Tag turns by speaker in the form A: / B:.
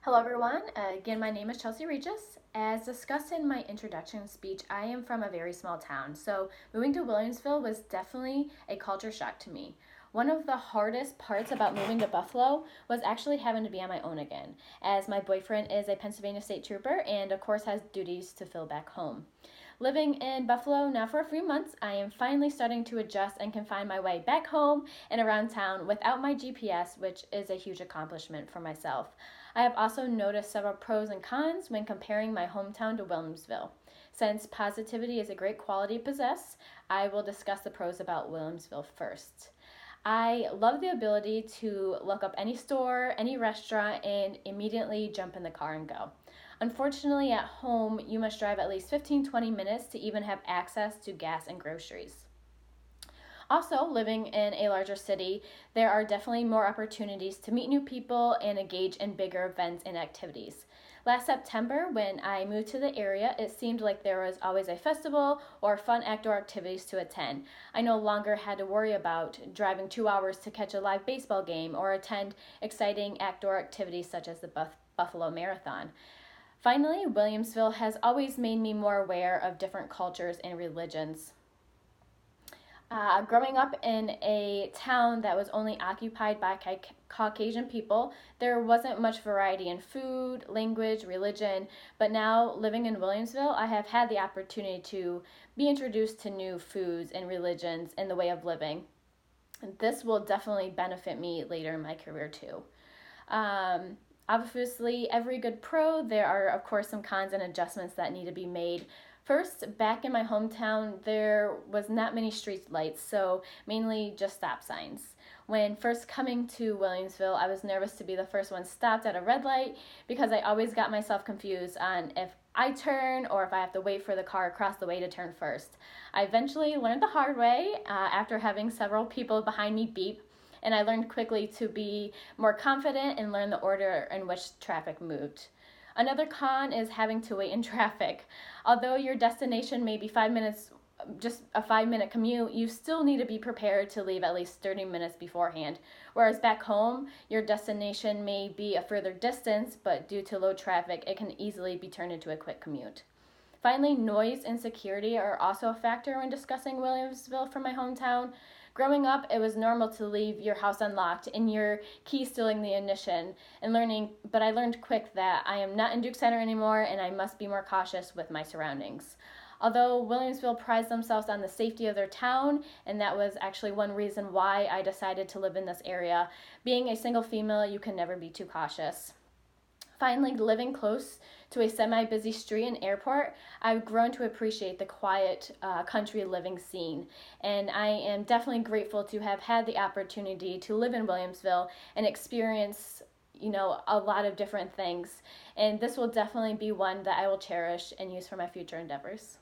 A: Hello, everyone. Again, my name is Chelsea Regis. As discussed in my introduction speech, I am from a very small town, so moving to Williamsville was definitely a culture shock to me. One of the hardest parts about moving to Buffalo was actually having to be on my own again, as my boyfriend is a Pennsylvania State Trooper and, of course, has duties to fill back home. Living in Buffalo now for a few months, I am finally starting to adjust and can find my way back home and around town without my GPS, which is a huge accomplishment for myself. I have also noticed several pros and cons when comparing my hometown to Williamsville. Since positivity is a great quality to possess, I will discuss the pros about Williamsville first. I love the ability to look up any store, any restaurant, and immediately jump in the car and go. Unfortunately, at home, you must drive at least 15-20 minutes to even have access to gas and groceries. Also, living in a larger city, there are definitely more opportunities to meet new people and engage in bigger events and activities. Last September, when I moved to the area, it seemed like there was always a festival or fun outdoor activities to attend. I no longer had to worry about driving 2 hours to catch a live baseball game or attend exciting outdoor activities such as the Buffalo Marathon. Finally, Williamsville has always made me more aware of different cultures and religions. Growing up in a town that was only occupied by Caucasian people, there wasn't much variety in food, language, religion, but now living in Williamsville, I have had the opportunity to be introduced to new foods and religions and the way of living. This will definitely benefit me later in my career too. Obviously, every good pro, there are, of course, some cons and adjustments that need to be made. First, back in my hometown, there was not many street lights, so mainly just stop signs. When first coming to Williamsville, I was nervous to be the first one stopped at a red light because I always got myself confused on if I turn or if I have to wait for the car across the way to turn first. I eventually learned the hard way after having several people behind me beep, and I learned quickly to be more confident and learn the order in which traffic moved. Another con is having to wait in traffic. Although your destination may be 5 minutes, just a 5 minute commute, you still need to be prepared to leave at least 30 minutes beforehand. Whereas back home, your destination may be a further distance, but due to low traffic, it can easily be turned into a quick commute. Finally, noise and security are also a factor when discussing Williamsville from my hometown. Growing up, it was normal to leave your house unlocked and your key still in the ignition but I learned quick that I am not in Duke Center anymore and I must be more cautious with my surroundings. Although Williamsville prides themselves on the safety of their town, and that was actually one reason why I decided to live in this area, being a single female, you can never be too cautious. Finally, living close to a semi-busy street and airport, I've grown to appreciate the quiet country living scene. And I am definitely grateful to have had the opportunity to live in Williamsville and experience, a lot of different things. And this will definitely be one that I will cherish and use for my future endeavors.